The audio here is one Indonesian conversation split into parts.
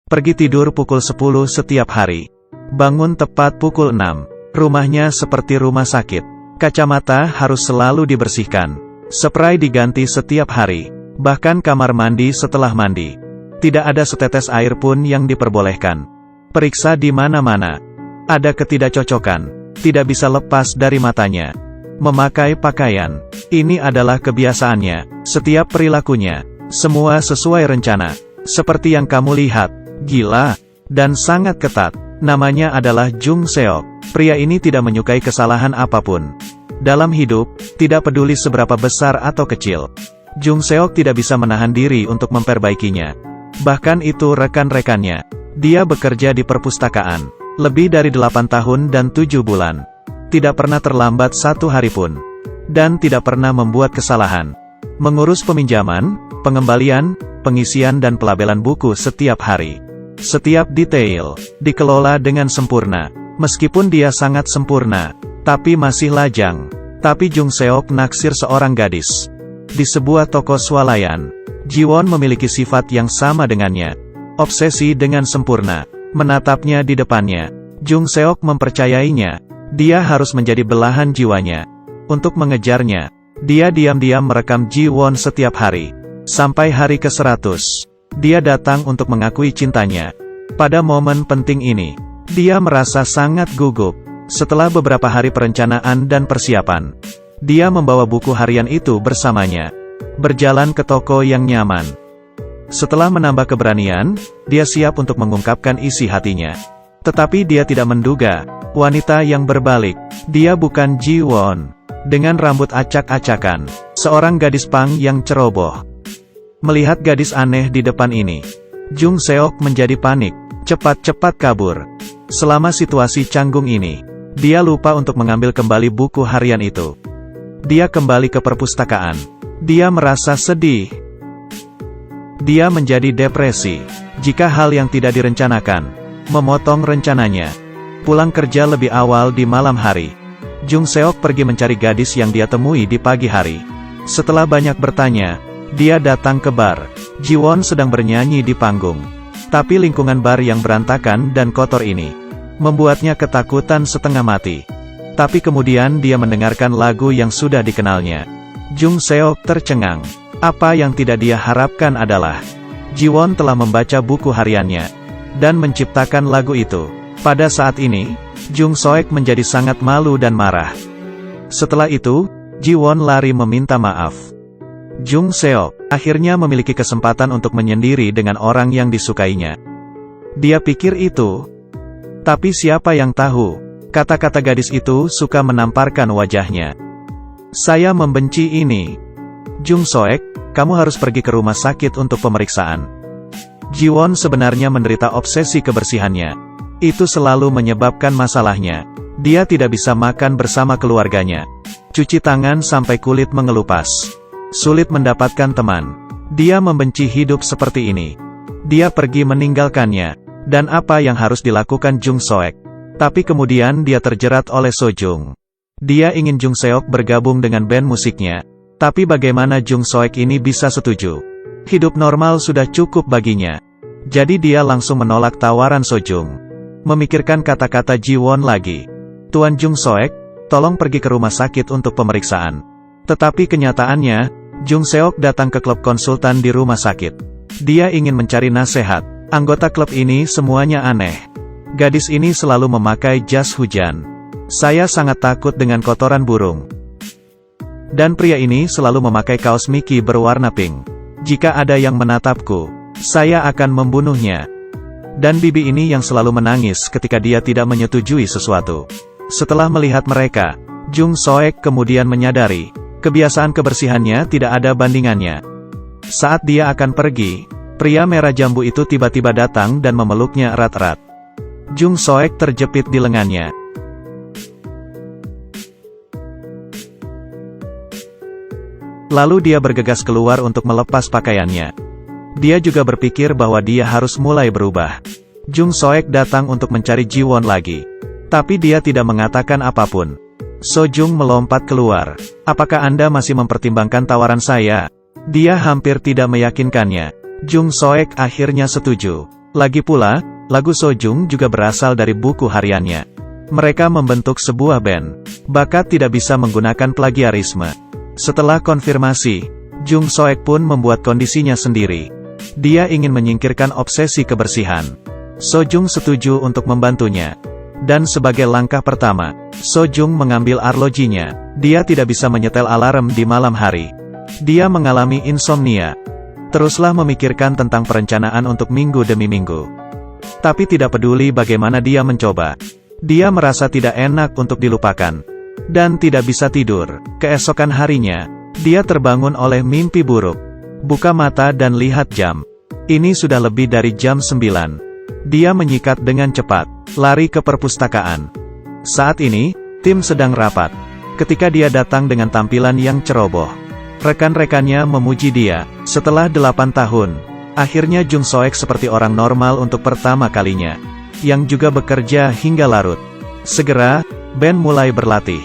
Pergi tidur pukul 10 setiap hari. Bangun tepat pukul 6. Rumahnya seperti rumah sakit. Kacamata harus selalu dibersihkan. Spray diganti setiap hari. Bahkan kamar mandi setelah mandi. Tidak ada setetes air pun yang diperbolehkan. Periksa di mana-mana. Ada ketidakcocokan. Tidak bisa lepas dari matanya. Memakai pakaian. Ini adalah kebiasaannya. Setiap perilakunya. Semua sesuai rencana. Seperti yang kamu lihat. Gila. Dan sangat ketat. Namanya adalah Jung Seok. Pria ini tidak menyukai kesalahan apapun. Dalam hidup, tidak peduli seberapa besar atau kecil. Jung Seok tidak bisa menahan diri untuk memperbaikinya. Bahkan itu rekan-rekannya. Dia bekerja di perpustakaan. Lebih dari 8 tahun dan 7 bulan. Tidak pernah terlambat satu hari pun. Dan tidak pernah membuat kesalahan. Mengurus peminjaman, pengembalian, pengisian dan pelabelan buku setiap hari. Setiap detail, dikelola dengan sempurna. Meskipun dia sangat sempurna, tapi masih lajang. Tapi Jung Seok naksir seorang gadis. Di sebuah toko swalayan, Jiwon memiliki sifat yang sama dengannya. Obsesi dengan sempurna. Menatapnya di depannya. Jung Seok mempercayainya. Dia harus menjadi belahan jiwanya. Untuk mengejarnya, dia diam-diam merekam Jiwon setiap hari. Sampai hari ke-100. Dia datang untuk mengakui cintanya. Pada momen penting ini, dia merasa sangat gugup. Setelah beberapa hari perencanaan dan persiapan, dia membawa buku harian itu bersamanya. Berjalan ke toko yang nyaman. Setelah menambah keberanian, dia siap untuk mengungkapkan isi hatinya. Tetapi dia tidak menduga, wanita yang berbalik. Dia bukan Jiwon. Dengan rambut acak-acakan. Seorang gadis pang yang ceroboh. Melihat gadis aneh di depan ini, Jung Seok menjadi panik. Cepat-cepat kabur. Selama situasi canggung ini, dia lupa untuk mengambil kembali buku harian itu. Dia kembali ke perpustakaan. Dia merasa sedih. Dia menjadi depresi. Jika hal yang tidak direncanakan, memotong rencananya. Pulang kerja lebih awal di malam hari. Jung Seok pergi mencari gadis yang dia temui di pagi hari. Setelah banyak bertanya, dia datang ke bar. Jiwon sedang bernyanyi di panggung. Tapi lingkungan bar yang berantakan dan kotor ini membuatnya ketakutan setengah mati. Tapi kemudian dia mendengarkan lagu yang sudah dikenalnya. Jung Seok tercengang. Apa yang tidak dia harapkan adalah Jiwon telah membaca buku hariannya dan menciptakan lagu itu. Pada saat ini, Jung Seok menjadi sangat malu dan marah. Setelah itu, Jiwon lari meminta maaf. Jung Seok akhirnya memiliki kesempatan untuk menyendiri dengan orang yang disukainya. Dia pikir itu. Tapi siapa yang tahu, kata-kata gadis itu suka menamparkan wajahnya. Saya membenci ini. Jung Seok, kamu harus pergi ke rumah sakit untuk pemeriksaan. Jiwon sebenarnya menderita obsesi kebersihannya. Itu selalu menyebabkan masalahnya. Dia tidak bisa makan bersama keluarganya. Cuci tangan sampai kulit mengelupas. Sulit mendapatkan teman. Dia membenci hidup seperti ini. Dia pergi meninggalkannya. Dan apa yang harus dilakukan Jung Seok? Tapi kemudian dia terjerat oleh Sojung. Dia ingin Jung Seok bergabung dengan band musiknya. Tapi bagaimana Jung Seok ini bisa setuju? Hidup normal sudah cukup baginya. Jadi dia langsung menolak tawaran Sojung. Memikirkan kata-kata Jiwon lagi. Tuan Jung Seok, tolong pergi ke rumah sakit untuk pemeriksaan. Tetapi kenyataannya, Jung Seok datang ke klub konsultan di rumah sakit. Dia ingin mencari nasihat. Anggota klub ini semuanya aneh. Gadis ini selalu memakai jas hujan. Saya sangat takut dengan kotoran burung. Dan pria ini selalu memakai kaos Mickey berwarna pink. Jika ada yang menatapku, saya akan membunuhnya. Dan bibi ini yang selalu menangis ketika dia tidak menyetujui sesuatu. Setelah melihat mereka, Jung Seok kemudian menyadari, kebiasaan kebersihannya tidak ada bandingannya. Saat dia akan pergi, pria merah jambu itu tiba-tiba datang dan memeluknya erat-erat. Jung Seok terjepit di lengannya. Lalu dia bergegas keluar untuk melepas pakaiannya. Dia juga berpikir bahwa dia harus mulai berubah. Jung Seok datang untuk mencari Jiwon lagi. Tapi dia tidak mengatakan apapun. Sojung melompat keluar. Apakah Anda masih mempertimbangkan tawaran saya? Dia hampir tidak meyakinkannya. Jung Seok akhirnya setuju. Lagi pula, lagu Sojung juga berasal dari buku hariannya. Mereka membentuk sebuah band. Bakat tidak bisa menggunakan plagiarisme. Setelah konfirmasi, Jung Soek pun membuat kondisinya sendiri. Dia ingin menyingkirkan obsesi kebersihan. Sojung setuju untuk membantunya. Dan sebagai langkah pertama, Sojung mengambil arlojinya. Dia tidak bisa menyetel alarm di malam hari. Dia mengalami insomnia. Teruslah memikirkan tentang perencanaan untuk minggu demi minggu. Tapi tidak peduli bagaimana dia mencoba. Dia merasa tidak enak untuk dilupakan. Dan tidak bisa tidur. Keesokan harinya, dia terbangun oleh mimpi buruk. Buka mata dan lihat jam. Ini sudah lebih dari jam 9. Dia menyikat dengan cepat, lari ke perpustakaan. Saat ini, tim sedang rapat. Ketika dia datang dengan tampilan yang ceroboh. Rekan-rekannya memuji dia. Setelah 8 tahun, akhirnya Jung Soek seperti orang normal untuk pertama kalinya. Yang juga bekerja hingga larut. Segera, band mulai berlatih.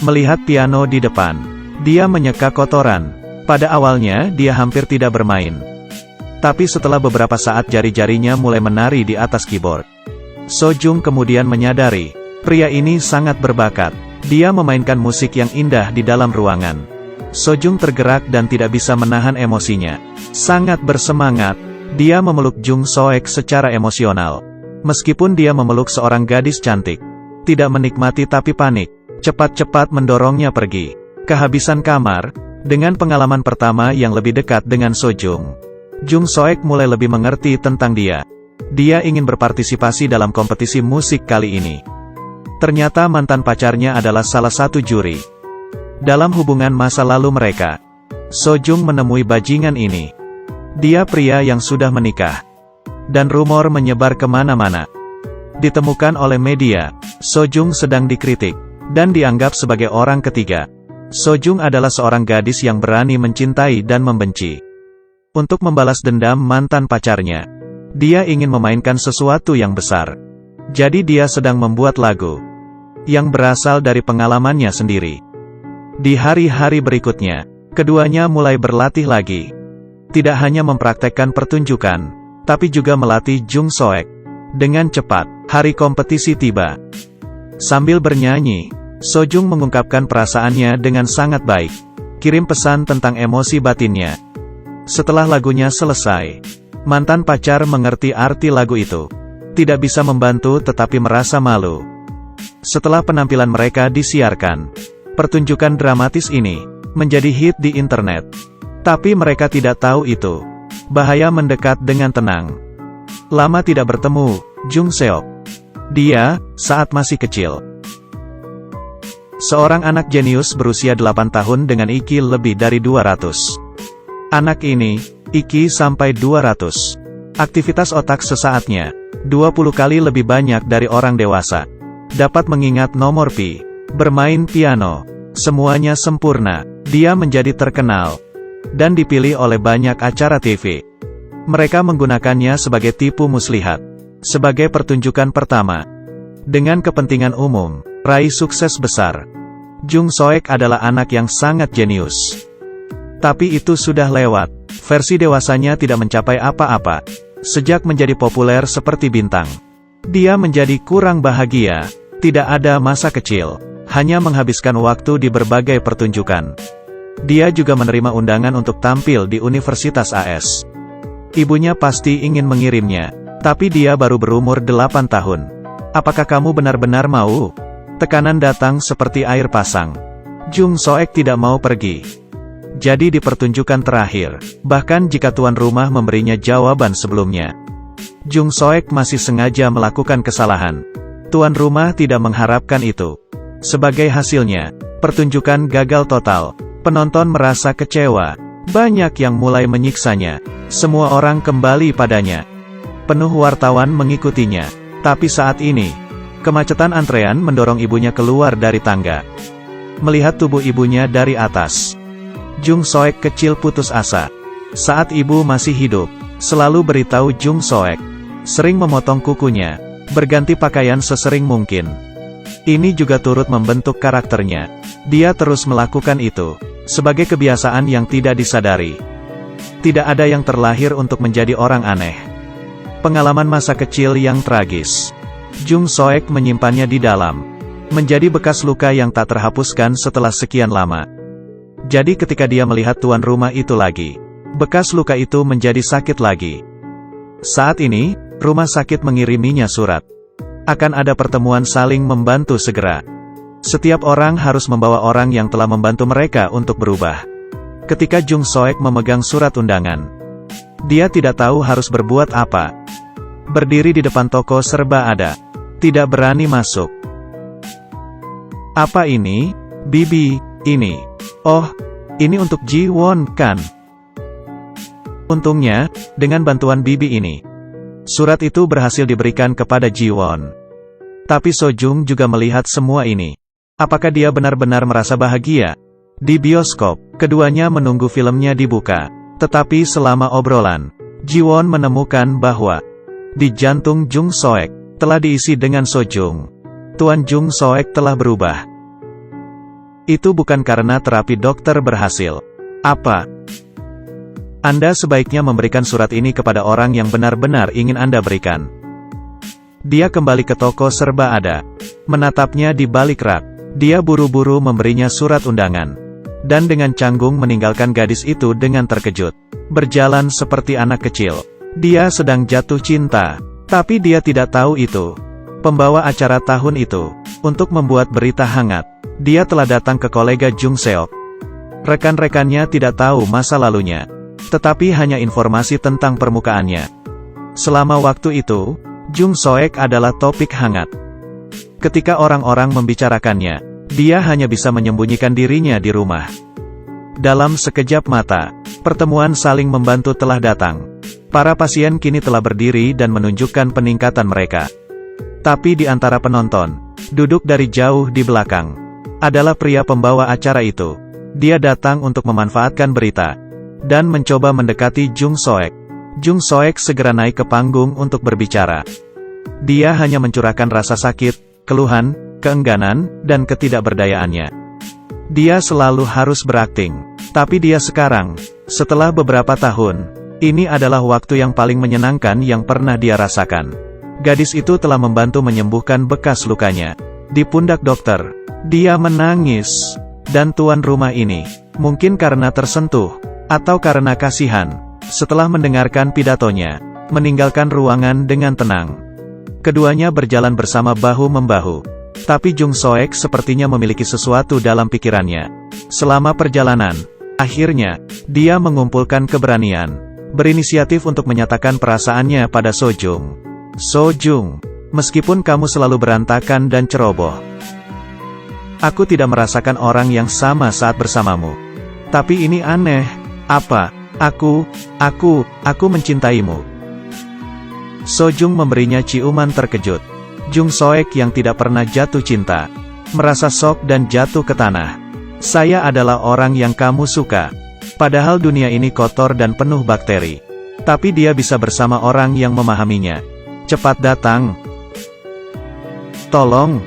Melihat piano di depan, dia menyeka kotoran. Pada awalnya, dia hampir tidak bermain. Tapi setelah beberapa saat jari-jarinya mulai menari di atas keyboard. Sojung kemudian menyadari, pria ini sangat berbakat. Dia memainkan musik yang indah di dalam ruangan. Sojung tergerak dan tidak bisa menahan emosinya. Sangat bersemangat, dia memeluk Jung Soek secara emosional. Meskipun dia memeluk seorang gadis cantik, tidak menikmati tapi panik, cepat-cepat mendorongnya pergi. Kehabisan kamar, dengan pengalaman pertama yang lebih dekat dengan Sojung. Jung Soek mulai lebih mengerti tentang dia. Dia ingin berpartisipasi dalam kompetisi musik kali ini. Ternyata mantan pacarnya adalah salah satu juri. Dalam hubungan masa lalu mereka, Sojung menemui bajingan ini. Dia pria yang sudah menikah. Dan rumor menyebar kemana-mana. Ditemukan oleh media, Sojung sedang dikritik, dan dianggap sebagai orang ketiga. Sojung adalah seorang gadis yang berani mencintai dan membenci. Untuk membalas dendam mantan pacarnya, dia ingin memainkan sesuatu yang besar. Jadi dia sedang membuat lagu, yang berasal dari pengalamannya sendiri. Di hari-hari berikutnya, keduanya mulai berlatih lagi. Tidak hanya mempraktekkan pertunjukan, tapi juga melatih Jung Soek. Dengan cepat, hari kompetisi tiba. Sambil bernyanyi, Sojung mengungkapkan perasaannya dengan sangat baik. Kirim pesan tentang emosi batinnya. Setelah lagunya selesai, mantan pacar mengerti arti lagu itu. Tidak bisa membantu tetapi merasa malu. Setelah penampilan mereka disiarkan, pertunjukan dramatis ini menjadi hit di internet. Tapi mereka tidak tahu itu. Bahaya mendekat dengan tenang. Lama tidak bertemu, Jung Seok. Dia, saat masih kecil. Seorang anak jenius berusia 8 tahun dengan IQ lebih dari 200. Anak ini, IQ sampai 200. Aktivitas otak sesaatnya, 20 kali lebih banyak dari orang dewasa. Dapat mengingat nomor pi. Bermain piano. Semuanya sempurna. Dia menjadi terkenal. Dan dipilih oleh banyak acara TV. Mereka menggunakannya sebagai tipu muslihat. Sebagai pertunjukan pertama. Dengan kepentingan umum, raih sukses besar. Jung Soek adalah anak yang sangat jenius. Tapi itu sudah lewat. Versi dewasanya tidak mencapai apa-apa. Sejak menjadi populer seperti bintang, dia menjadi kurang bahagia. Tidak ada masa kecil. Hanya menghabiskan waktu di berbagai pertunjukan. Dia juga menerima undangan untuk tampil di Universitas AS. Ibunya pasti ingin mengirimnya. Tapi dia baru berumur 8 tahun. Apakah kamu benar-benar mau? Tekanan datang seperti air pasang. Jung Soek tidak mau pergi. Jadi di pertunjukan terakhir, bahkan jika tuan rumah memberinya jawaban sebelumnya, Jung Soek masih sengaja melakukan kesalahan. Tuan rumah tidak mengharapkan itu. Sebagai hasilnya, pertunjukan gagal total. Penonton merasa kecewa. Banyak yang mulai menyiksanya. Semua orang kembali padanya. Penuh wartawan mengikutinya. Tapi saat ini, kemacetan antrean mendorong ibunya keluar dari tangga. Melihat tubuh ibunya dari atas, Jung Soek kecil putus asa. Saat ibu masih hidup, selalu beritahu Jung Soek. Sering memotong kukunya, berganti pakaian sesering mungkin. Ini juga turut membentuk karakternya. Dia terus melakukan itu, sebagai kebiasaan yang tidak disadari. Tidak ada yang terlahir untuk menjadi orang aneh. Pengalaman masa kecil yang tragis. Jung Soek menyimpannya di dalam. Menjadi bekas luka yang tak terhapuskan setelah sekian lama. Jadi ketika dia melihat tuan rumah itu lagi, bekas luka itu menjadi sakit lagi. Saat ini, rumah sakit mengiriminya surat. Akan ada pertemuan saling membantu segera. Setiap orang harus membawa orang yang telah membantu mereka untuk berubah. Ketika Jung Soek memegang surat undangan, dia tidak tahu harus berbuat apa. Berdiri di depan toko serba ada. Tidak berani masuk. Apa ini? Bibi, ini. Oh, ini untuk Ji Won, kan? Untungnya, dengan bantuan Bibi ini, surat itu berhasil diberikan kepada Ji Won. Tapi Sojung juga melihat semua ini. Apakah dia benar-benar merasa bahagia? Di bioskop, keduanya menunggu filmnya dibuka. Tetapi selama obrolan, Ji Won menemukan bahwa di jantung Jung Soek telah diisi dengan Sojung. Tuan Jung Soek telah berubah. Itu bukan karena terapi dokter berhasil. Apa? Anda sebaiknya memberikan surat ini kepada orang yang benar-benar ingin Anda berikan. Dia kembali ke toko serba ada. Menatapnya di balik rak. Dia buru-buru memberinya surat undangan. Dan dengan canggung meninggalkan gadis itu dengan terkejut. Berjalan seperti anak kecil. Dia sedang jatuh cinta. Tapi dia tidak tahu itu. Pembawa acara tahun itu, untuk membuat berita hangat, dia telah datang ke kolega Jung Seok. Rekan-rekannya tidak tahu masa lalunya. Tetapi hanya informasi tentang permukaannya. Selama waktu itu, Jung Soek adalah topik hangat. Ketika orang-orang membicarakannya, dia hanya bisa menyembunyikan dirinya di rumah. Dalam sekejap mata, pertemuan saling membantu telah datang. Para pasien kini telah berdiri dan menunjukkan peningkatan mereka. Tapi di antara penonton, duduk dari jauh di belakang, adalah pria pembawa acara itu. Dia datang untuk memanfaatkan berita, dan mencoba mendekati Jung Soek. Jung Soek segera naik ke panggung untuk berbicara. Dia hanya mencurahkan rasa sakit, keluhan, keengganan, dan ketidakberdayaannya. Dia selalu harus berakting. Tapi dia sekarang, setelah beberapa tahun, ini adalah waktu yang paling menyenangkan yang pernah dia rasakan. Gadis itu telah membantu menyembuhkan bekas lukanya. Di pundak dokter, dia menangis. Dan tuan rumah ini, mungkin karena tersentuh, atau karena kasihan, setelah mendengarkan pidatonya, meninggalkan ruangan dengan tenang. Keduanya berjalan bersama bahu-membahu. Tapi Jung Soek sepertinya memiliki sesuatu dalam pikirannya. Selama perjalanan, akhirnya, dia mengumpulkan keberanian. Berinisiatif untuk menyatakan perasaannya pada Sojung. Sojung, meskipun kamu selalu berantakan dan ceroboh, aku tidak merasakan orang yang sama saat bersamamu. Tapi ini aneh. Apa? Aku mencintaimu. Sojung memberinya ciuman terkejut. Jung Soek yang tidak pernah jatuh cinta, merasa shock dan jatuh ke tanah. Saya adalah orang yang kamu suka. Padahal dunia ini kotor dan penuh bakteri. Tapi dia bisa bersama orang yang memahaminya. Cepat datang. Tolong.